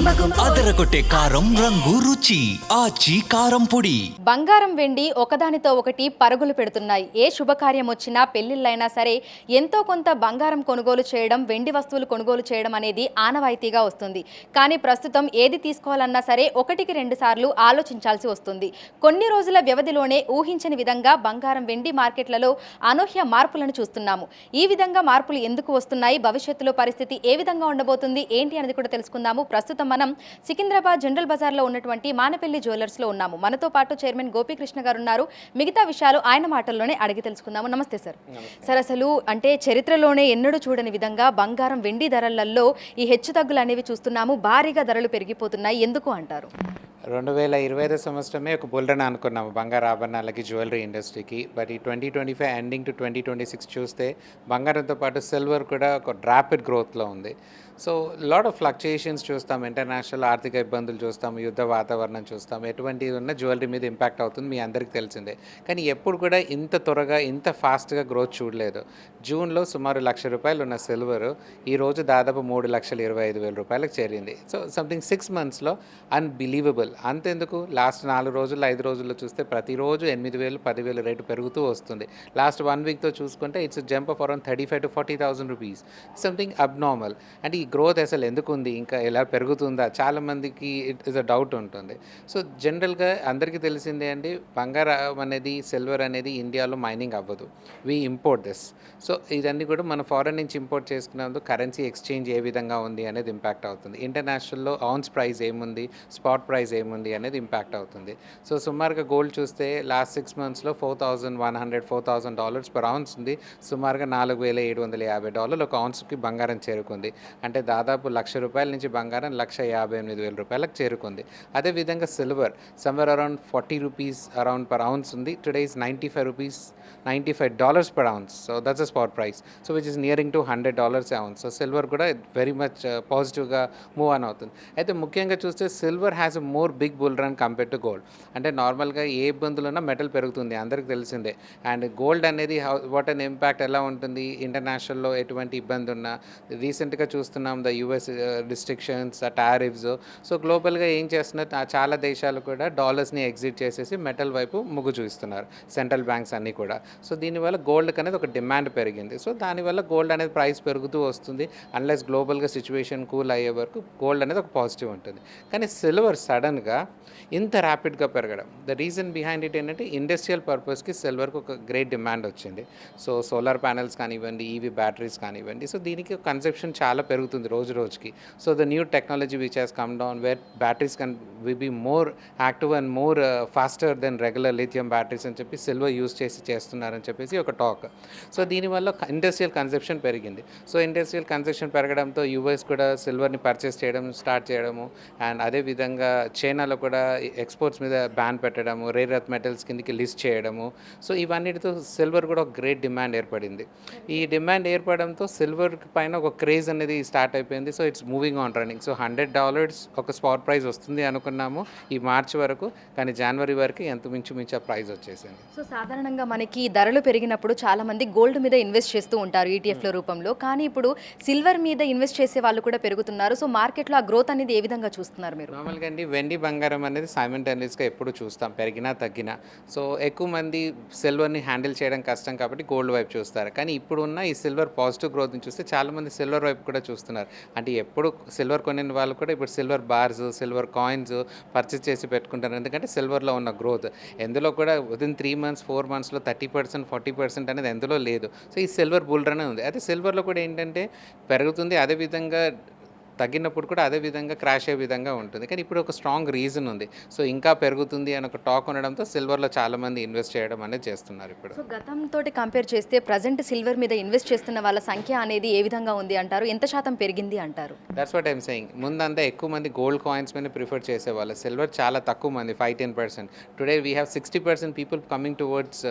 అదరగొట్టే కారం రంగు రుచి ఆచి కారం పొడి. బంగారం వెండి ఒకదానితో ఒకటి పరుగులు పెడుతున్నాయి. ఏ శుభకార్యం వచ్చినా పెళ్లిళ్ళైనా సరే ఎంతో కొంత బంగారం కొనుగోలు చేయడం, వెండి వస్తువులు కొనుగోలు చేయడం అనేది ఆనవాయితీగా వస్తుంది. కానీ ప్రస్తుతం ఏది తీసుకోవాలన్నా సరే ఒకటికి రెండు సార్లు ఆలోచించాల్సి వస్తుంది. కొన్ని రోజుల వ్యవధిలోనే ఊహించని విధంగా బంగారం వెండి మార్కెట్లలో అనూహ్య మార్పులను చూస్తున్నాము. ఈ విధంగా మార్పులు ఎందుకు వస్తున్నాయి, భవిష్యత్తులో పరిస్థితి ఏ విధంగా ఉండబోతుంది ఏంటి అనేది కూడా తెలుసుకుందాము. ప్రస్తుతం మనం సికింద్రాబాద్ జనరల్ బజార్లో ఉన్నటువంటి మానపల్లి జ్యువెలర్స్లో ఉన్నాము. మనతో పాటు చైర్మన్ గోపీకృష్ణ గారు ఉన్నారు. మిగతా విషయాలు ఆయన మాటల్లోనే అడిగి తెలుసుకుందాము. నమస్తే సార్. సార్, అసలు అంటే చరిత్రలోనే ఎన్నడూ చూడని విధంగా బంగారం వెండి ధరలలో ఈ హెచ్చుతగ్గులు అనేవి చూస్తున్నాము. భారీగా ధరలు పెరిగిపోతున్నాయి. ఎందుకు అంటారు? 2025 సంవత్సరమే ఒక బుల్ రన్ అనుకున్నాము బంగారు ఆభరణాలకి, జ్యువెలరీ ఇండస్ట్రీకి. బట్ ఈ 2025 ఎండింగ్ టు 2026 చూస్తే బంగారంతో పాటు సిల్వర్ కూడా ఒక ర్యాపిడ్ గ్రోత్లో ఉంది. సో లాట్ ఆఫ్ ఫ్లక్చుయేషన్స్ చూస్తాం, ఇంటర్నేషనల్ ఆర్థిక ఇబ్బందులు చూస్తాం, యుద్ధ వాతావరణం చూస్తాం. ఎటువంటిది ఉన్న జ్యువెలరీ మీద ఇంపాక్ట్ అవుతుంది, మీ అందరికీ తెలిసిందే. కానీ ఎప్పుడు కూడా ఇంత త్వరగా ఇంత ఫాస్ట్గా గ్రోత్ చూడలేదు. జూన్లో సుమారు ₹1,00,000 ఉన్న సిల్వర్ ఈరోజు దాదాపు ₹3,25,000 చేరింది. సో సంథింగ్ 6 monthsలో అన్బిలీవబుల్. అంతెందుకు, లాస్ట్ 4 రోజుల్లో 5 రోజుల్లో చూస్తే ప్రతిరోజు 8,000, 10,000 రేటు పెరుగుతూ వస్తుంది. లాస్ట్ 1 weekతో చూసుకుంటే it's jump off around 35,000 to 40,000 rupees. Something abnormal. అంటే ఈ గ్రోత్ అసలు ఎందుకు ఉంది, ఇంకా ఎలా పెరుగుతుందా, చాలామందికి ఇట్ ఇస్ అ డౌట్ ఉంటుంది. సో జనరల్గా అందరికీ తెలిసిందే అండి, బంగారం అనేది, సిల్వర్ అనేది ఇండియాలో మైనింగ్ అవ్వదు. We import this. సో ఇదన్నీ కూడా మన ఫారెన్ నుంచి ఇంపోర్ట్ చేసుకున్నందుకు కరెన్సీ ఎక్స్చేంజ్ ఏ విధంగా ఉంది అనేది ఇంపాక్ట్ అవుతుంది. ఇంటర్నేషనల్లో ఔన్స్ ప్రైస్ ఏముంది, స్పాట్ ప్రైస్ ఏముంది అనేది ఇంపాక్ట్ అవుతుంది. సో సుమారుగా గోల్డ్ చూస్తే లాస్ట్ 6 monthsలో $4,100, $4,000 per ounce ఉంది. సుమారుగా $4,750 ఒక ఔన్స్కి బంగారం చేరుకుంది. అంటే దాదాపు ₹1,00,000 నుంచి బంగారం ₹1,58,000 చేరుకుంది. అదేవిధంగా silver somewhere around ₹40 around per ounce ఉంది. Today is $95 per ounce. So that's a spot price. So which is nearing to $100 ounce. So silver కూడా వెరీ మచ్ పాజిటివ్గా మూవ్ ఆన్ అవుతుంది. అయితే ముఖ్యంగా చూస్తే silver has a more big bull run compare to gold. అంటే నార్మల్గా ఏ ఇబ్బందులు ఉన్నా మెటల్ పెరుగుతుంది, అందరికీ తెలిసిందే. అండ్ గోల్డ్ అనేది వాట్ అన్ ఇంపాక్ట్ ఎలా ఉంటుంది, ఇంటర్నేషనల్లో ఎటువంటి ఇబ్బంది ఉన్నా, రీసెంట్గా చూస్తున్నాం the US restrictions, tariffs. So గ్లోబల్గా ఏం చేస్తున్నారు, చాలా దేశాలు కూడా డాలర్స్ని ఎగ్జిట్ చేసేసి మెటల్ వైపు మొగ్గు చూస్తున్నారు, సెంట్రల్ బ్యాంక్స్ అన్నీ కూడా. సో దీనివల్ల గోల్డ్కి అనేది ఒక డిమాండ్ పెరిగింది. సో దానివల్ల గోల్డ్ అనేది ప్రైస్ పెరుగుతూ వస్తుంది. అన్లెస్ గ్లోబల్గా సిచ్యువేషన్ కూల్ అయ్యే వరకు గోల్డ్ అనేది ఒక పాజిటివ్ ఉంటుంది. కానీ సిల్వర్ సడన్గా ఇంత ర్యాపిడ్గా పెరగడం, ద రీజన్ బిహైండ్ ఇట్ ఏంటంటే ఇండస్ట్రియల్ పర్పస్కి సిల్వర్కి ఒక గ్రేట్ డిమాండ్ వచ్చింది. సో సోలార్ ప్యానెల్స్ కానివ్వండి, ఈవీ బ్యాటరీస్ కానివ్వండి, సో దీనికి కన్సెప్షన్ చాలా పెరుగుతుంది రోజు రోజుకి. So the new technology which has come down where batteries can be more active and more faster than regular lithium batteries అని చెప్పి సిల్వర్ యూజ్ చేస్తున్నారని చెప్పేసి ఒక టాక్. సో దీనివల్ల ఇండస్ట్రియల్ కన్సెప్షన్ పెరిగింది. సో ఇండస్ట్రియల్ కన్సెప్షన్ పెరగడంతో యూఎస్ కూడా సిల్వర్ని పర్చేస్ చేయడం స్టార్ట్ చేయడము, అండ్ అదేవిధంగా చైనాలో కూడా ఎక్స్పోర్ట్స్ మీద బ్యాన్ పెట్టడము, రేర్ ఎర్త్ మెటల్స్ కిందకి లిస్ట్ చేయడము. సో ఇవన్నిటితో సిల్వర్ కూడా ఒక గ్రేట్ డిమాండ్ ఏర్పడింది. ఈ డిమాండ్ ఏర్పడడంతో సిల్వర్ పైన ఒక క్రేజ్ అనేది స్టార్ట్ అయిపోయింది. So it's moving on running. So $100 ఒక స్పాట్ ప్రైస్ వస్తుంది అనుకున్నాము ఈ మార్చి వరకు, కానీ జనవరి వరకు ఎంత మించు ఆ ప్రైస్ వచ్చేసింది. సో సాధారణంగా మనకి ధరలు పెరిగినప్పుడు చాలా మంది గోల్డ్ మీద ఇన్వెస్ట్ చేస్తూ ఉంటారు ఈటీఎఫ్ల రూపంలో. కానీ ఇప్పుడు సిల్వర్ మీద ఇన్వెస్ట్ చేసే వాళ్ళు కూడా పెరుగుతున్నారు. సో మార్కెట్లో ఆ గ్రోత్ అనేది ఏ విధంగా చూస్తున్నారు మీరు? నార్మల్గా అండి, వెండి బంగారం అనేది సైమల్టేనియస్గా ఎప్పుడు చూస్తాం, పెరిగినా తగ్గినా. సో ఎక్కువ మంది సిల్వర్ని హ్యాండిల్ చేయడం కష్టం కాబట్టి గోల్డ్ వైపు చూస్తారు. కానీ ఇప్పుడున్న ఈ సిల్వర్ పాజిటివ్ గ్రోత్ని చూస్తే చాలామంది సిల్వర్ వైపు కూడా చూస్తున్నారు. అంటే ఎప్పుడు సిల్వర్ కొనిన వాళ్ళు కూడా ఇప్పుడు silver bars, silver coins purchase చేసి పెట్టుకుంటారు. ఎందుకంటే సిల్వర్లో ఉన్న గ్రోత్ ఎందులో కూడా విదిన్ 3 months 4 monthsలో 30%, 40% అనేది ఎందులో లేదు. సో ఈ సిల్వర్ బుల్ రన్ ఉంది. అయితే సిల్వర్లో కూడా ఏంటంటే పెరుగుతుంది, అదేవిధంగా తగ్గినప్పుడు కూడా అదే విధంగా క్రాష్ అయ్యే విధంగా ఉంటుంది. కానీ ఇప్పుడు ఒక స్ట్రాంగ్ రీజన్ ఉంది. సో ఇంకా పెరుగుతుంది అని ఒక టాక్ ఉండడంతో సిల్వర్లో చాలామంది ఇన్వెస్ట్ చేయడం అనేది చేస్తున్నారు ఇప్పుడు. సో గతంతో కంపేర్ చేస్తే ప్రజెంట్ సిల్వర్ మీద ఇన్వెస్ట్ చేస్తున్న వాళ్ళ సంఖ్య అనేది ఏ విధంగా ఉంది అంటారు? ఎంత శాతం పెరిగింది అంటారు? That's what I'm saying. ముందంతా ఎక్కువ మంది గోల్డ్ కాయిన్స్ మీద ప్రిఫర్ చేసేవాళ్ళు, సిల్వర్ చాలా తక్కువ మంది, 5-10%. Today we have 60% people coming towards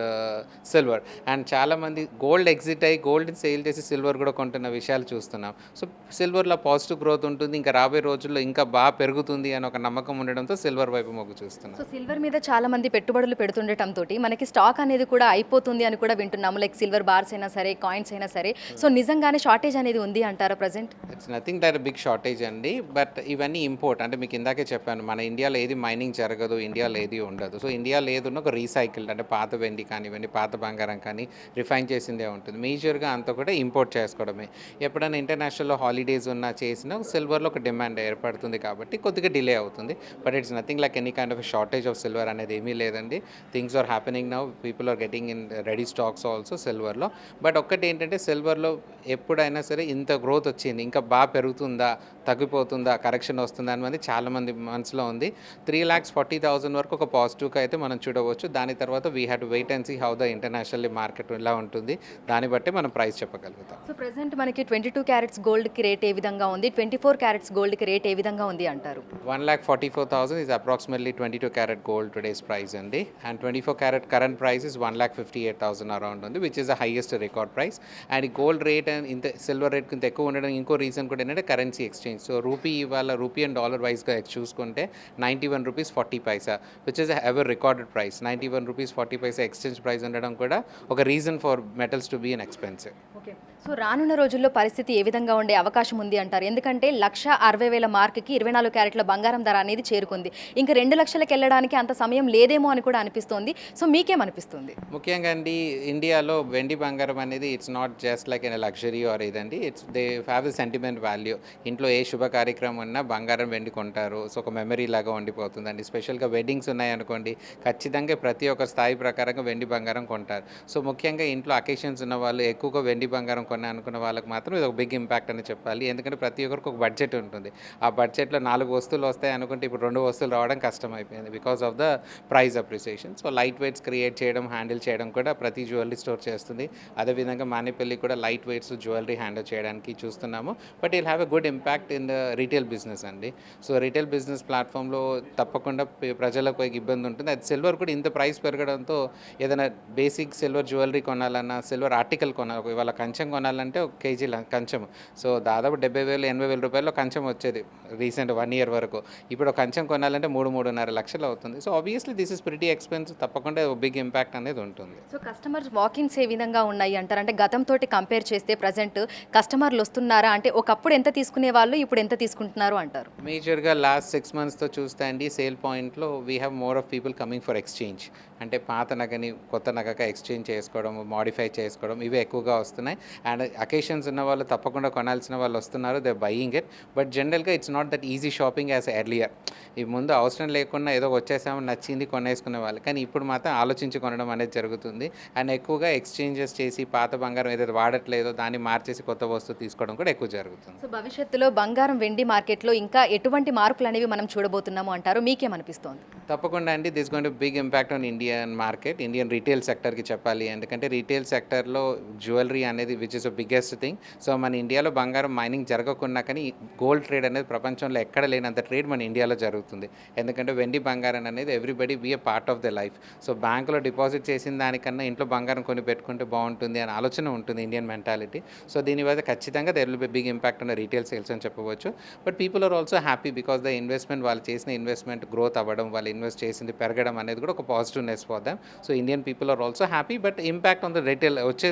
silver. And చాలామంది గోల్డ్ ఎగ్జిట్ అయ్యి గోల్డ్ని సేల్ చేసి సిల్వర్ కూడా కొంటున్న విషయాలు చూస్తున్నాం. సో సిల్వర్లో పాజిటివ్ గ్రోత్ గ్రోత్ ఉంటుంది, ఇంకా రాబోయే రోజుల్లో ఇంకా బాగా పెరుగుతుంది అని ఒక నమ్మకం ఉండడంతో సిల్వర్ వైపు మొగ్గు చూస్తున్నాం. సో సిల్వర్ మీద చాలా మంది పెట్టుబడులు పెడుతుండటంతో మనకి స్టాక్ అనేది కూడా అయిపోతుంది అని కూడా వింటున్నాము. లైక్ సిల్వర్ బార్స్ అయినా సరే, కాయిన్స్ అయినా సరే. సో నిజంగానే షార్టేజ్ అనేది ఉంది అంటారా present? It's nothing that big shortage అండి. బట్ ఇవన్నీ ఇంపోర్ట్, అంటే మీకు ఇందాకే చెప్పాను, మన ఇండియాలో ఏది మైనింగ్ జరగదు, ఇండియాలో ఏది ఉండదు. సో ఇండియాలో ఏది ఉన్న ఒక రీసైకిల్డ్, అంటే పాత వెండి కానివ్వండి, పాత బంగారం కానీ రిఫైన్ చేసిందే ఉంటుంది. మేజర్గా అంతా కూడా ఇంపోర్ట్ చేసుకోవడమే. ఎప్పుడైనా ఇంటర్నేషనల్లో హాలిడేస్ ఉన్నా చేసినా సిల్వర్లో ఒక డిమాండ్ ఏర్పడుతుంది కాబట్టి కొద్దిగా డిలే అవుతుంది. But it's nothing like any kind of shortage of silver అనేది ఏమీ లేదండి. Things are happening now, people are getting in ready stocks also సిల్వర్లో. బట్ ఒక్కటి ఏంటంటే సిల్వర్లో ఎప్పుడైనా సరే ఇంత గ్రోత్ వచ్చింది, ఇంకా బాగా పెరుగుతుందా, తగ్గిపోతుందా, కరెక్షన్ వస్తుందా అని చాలామంది మనసులో ఉంది. 3,40,000 వరకు ఒక పాజిటివ్గా అయితే మనం చూడవచ్చు. దాని తర్వాత we have to wait and see how the international market ఇలా ఉంటుంది, దాన్ని బట్టి మనం ప్రైస్ చెప్పగలుగుతాం. సో ప్రెసెంట్ మనకి 22 క్యారెట్స్ గోల్డ్కి రేట్ ఏ విధంగా ఉంది, 24 క్యారెట్స్ గోల్డ్కి రేట్ ఏ విధంగా ఉంది అంటారు? 1,44,000 is approximately 22 carat gold today's price అండి. And 24 carat current price is 1,58,000 around ఉంది, which is the highest record price. And gold rate and ఇంత సిల్వర్ రేట్ ఇంత ఎక్కువ ఉండడం ఇంకో రీజన్ కూడా ఏంటంటే కరెన్సీ ఎక్స్చేంజ్. సో రూపీ ఇవాళ రూపీ అండ్ డాలర్ వైజ్గా చూసుకుంటే 91 rupees 40 paisa, which is ever recorded price. 91 rupees 40 paisa exchange price ఉండడం కూడా ఒక reason for metals to be an expensive. Okay, so రానున్న రోజుల్లో పరిస్థితి ఏ విధంగా ఉండే అవకాశం ఉంది అంటారు? ఎందుకంటే 1,60,000 మార్క్కి 24 క్యారెట్ల బంగారం ధర అనేది చేరుకుంది. ఇంకా 2 లక్షలకు వెళ్ళడానికి అంత సమయం లేదేమో అని కూడా అనిపిస్తోంది. సో మీకేమనిపిస్తుంది? ముఖ్యంగా అండి, ఇండియాలో వెండి బంగారం అనేది it's not just like an luxury or ఇదండి, it's they have a sentiment value. ఇంట్లో ఏ శుభ కార్యక్రమం ఉన్నా బంగారం వెండి కొంటారు. సో ఒక మెమరీ లాగా ఉండిపోతుందండి. స్పెషల్గా వెడ్డింగ్స్ ఉన్నాయనుకోండి, ఖచ్చితంగా ప్రతి ఒక్క స్థాయి ప్రకారంగా వెండి బంగారం కొంటారు. సో ముఖ్యంగా ఇంట్లో అకేషన్స్ ఉన్న వాళ్ళు ఎక్కువగా వెండి బంగారం అనుకున్న వాళ్ళకి మాత్రం ఇది ఒక బిగ్ ఇంపాక్ట్ అని చెప్పాలి. ఎందుకంటే ప్రతి ఒక్కరికి ఒక బడ్జెట్ ఉంటుంది. ఆ బడ్జెట్లో 4 వస్తువులు వస్తాయి అనుకుంటే ఇప్పుడు 2 వస్తువులు రావడం కష్టం అయిపోయింది because of the price appreciation. So light weights create చేయడం, హ్యాండిల్ చేయడం కూడా ప్రతి జ్యువెలరీ స్టోర్ చేస్తుంది. అదేవిధంగా మానేపల్లి కూడా లైట్ వెయిట్స్ జ్యువెలరీ హ్యాండిల్ చేయడానికి చూస్తున్నాము. But it'll have a good impact in the retail business అండి. సో రీటైల్ బిజినెస్ ప్లాట్ఫామ్లో తప్పకుండా ప్రజలకు ఇబ్బంది ఉంటుంది. అది సిల్వర్ కూడా ఇంత ప్రైస్ పెరగడంతో ఏదైనా బేసిక్ సిల్వర్ జ్యువెలరీ కొనాలన్నా, సిల్వర్ ఆర్టికల్ కొనాలి, ఇవాళ కంచెం కొనాలంటే ఒక కేజీ కంచెం సో దాదాపు 70,000 80,000 రూపాయల్లో కంచెం వచ్చేది రీసెంట్ 1 year వరకు. ఇప్పుడు కంచెం కొనాలంటే 3-3.5 లక్షలు అవుతుంది. So obviously this is pretty expensive. తప్పకుండా బిగ్ ఇంపాక్ట్ అనేది ఉంటుంది. సో కస్టమర్స్ వాకిన్స్ ఏ విధంగా ఉన్నాయి అంటారు? అంటే గతంతో కంపేర్ చేస్తే ప్రజెంట్ కస్టమర్లు వస్తున్నారా? అంటే ఒకప్పుడు ఎంత తీసుకునే వాళ్ళు ఇప్పుడు ఎంత తీసుకుంటున్నారు అంటారు? మేజర్గా లాస్ట్ 6 monthsతో చూస్తే అండి, సేల్ పాయింట్లో we have more of people coming for exchange. అంటే పాత నగని కొత్త నగగా ఎక్స్చేంజ్ చేసుకోవడం, మాడిఫై చేసుకోవడం ఇవి ఎక్కువగా వస్తున్నాయి. అండ్ అకేషన్స్ ఉన్న వాళ్ళు తప్పకుండా కొనాల్సిన వాళ్ళు వస్తున్నారు, దే బయింగ్ ఇట్. బట్ జనరల్గా it's not that easy shopping as earlier. ఈ ముందు అవసరం లేకుండా ఏదో వచ్చేసాము, నచ్చింది కొనేసుకునే వాళ్ళు, కానీ ఇప్పుడు మాత్రం ఆలోచించి కొనడం అనేది జరుగుతుంది. అండ్ ఎక్కువగా ఎక్స్చేంజెస్ చేసి పాత బంగారం ఏదైతే వాడట్లేదో దాన్ని మార్చేసి కొత్త వస్తువు తీసుకోవడం కూడా ఎక్కువ జరుగుతుంది. సో భవిష్యత్తులో బంగారం వెండి మార్కెట్లో ఇంకా ఎటువంటి మార్పులు అనేవి మనం చూడబోతున్నాము అంటారు? మీకేమనిపిస్తోంది? తప్పకుండా అండి, this going to big impact on Indian market, Indian retail సెక్టర్కి చెప్పాలి. ఎందుకంటే రీటైల్ సెక్టర్లో జ్యువెలరీ అనేది which is the biggest thing. So మన ఇండియాలో బంగారం మైనింగ్ జరగకున్నా కానీ గోల్డ్ ట్రేడ్ అనేది ప్రపంచంలో ఎక్కడ లేనంత ట్రేడ్ మన ఇండియాలో జరుగుతుంది. ఎందుకంటే వెండి బంగారం అనేది everybody be a part of the life. So బ్యాంకులో డిపాజిట్ చేసిన దానికన్నా ఇంట్లో బంగారం కొని పెట్టుకుంటే బాగుంటుంది అనే ఆలోచన ఉంటుంది ఇండియన్ మెంటాలిటీ. సో దీనివల్ల ఖచ్చితంగా there will be big impact on retail sales అని చెప్పవచ్చు. But people are also happy because the investment, వాళ్ళు చేసిన ఇన్వెస్ట్మెంట్ గ్రోత్ అవ్వడం, వాళ్ళు ఇన్వెస్ట్ చేసింది పెరగడం అనేది కూడా ఒక positiveness for them. So Indian people are also happy. But impact on the retail వచ్చే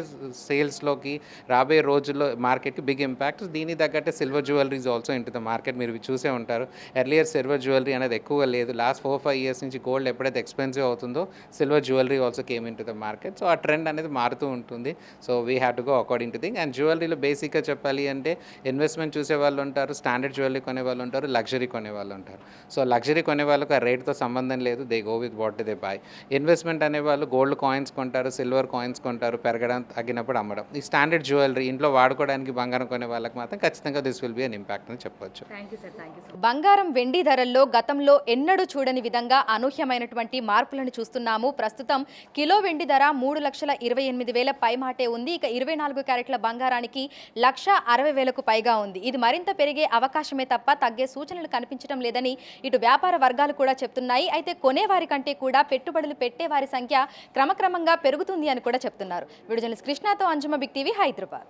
సేల్స్లోకి రాబోయే రోజుల్లో మార్కెట్కి బిగ్ ఇంపాక్ట్. దీని తగ్గట్టే silver jewelleries also into the market. మీరు చూసే ఉంటారు, ఎర్లియర్ సిల్వర్ జ్యువెలరీ అనేది ఎక్కువ లేదు. లాస్ట్ 4-5 years నుంచి గోల్డ్ ఎప్పుడైతే ఎక్స్పెన్సివ్ అవుతుందో silver jewellery also came in to the market. So ఆ ట్రెండ్ అనేది మారుతూ ఉంటుంది. So we have to go according to thing. And జ్యువెలరీలో బేసిక్గా చెప్పాలి అంటే ఇన్వెస్ట్మెంట్ చూసే వాళ్ళు ఉంటారు, స్టాండర్డ్ జ్యువెలరీ కొనే వాళ్ళు ఉంటారు, లగ్జరీ కొనే వాళ్ళు ఉంటారు. సో లగ్జరీ కొనే వాళ్ళకి ఆ రేట్తో సంబంధం లేదు, they go with what they by. Investment అనేవాళ్ళు గోల్డ్ కాయిన్స్ కొంటారు, సిల్వర్ కాయిన్స్ కొంటారు, పెరగడం తగ్గినప్పుడు అమ్మడం. ఈ స్టాండర్డ్ జ్యువెలరీ ఇంట్లో వాడుకోవడానికి బంగారం కొనే వాళ్ళకి మాత్రం ఖచ్చితంగా this will be an impact అని చెప్పొచ్చు. బంగారం వెండి ధరల్లో గతంలో ఎన్నడూ చూడని విధంగా అనూహ్యమైనటువంటి మార్పులను చూస్తున్నాము. ప్రస్తుతం కిలో వెండి ధర 3,28,000 పైమాటే ఉంది. ఇక 24 క్యారెట్ల బంగారానికి 1,60,000కు పైగా ఉంది. ఇది మరింత పెరిగే అవకాశమే తప్ప తగ్గే సూచనలు కనిపించడం లేదని ఇటు వ్యాపార వర్గాలు కూడా చెప్తున్నాయి. అయితే కొనేవారి కంటే కూడా పెట్టుబడులు పెట్టేవారి సంఖ్య క్రమక్రమంగా పెరుగుతుంది అని కూడా చెప్తున్నారు. వీడియో జర్నలిస్ట్ కృష్ణతో అంజుమ, బిగ్ టీవీ, హైదరాబాద్.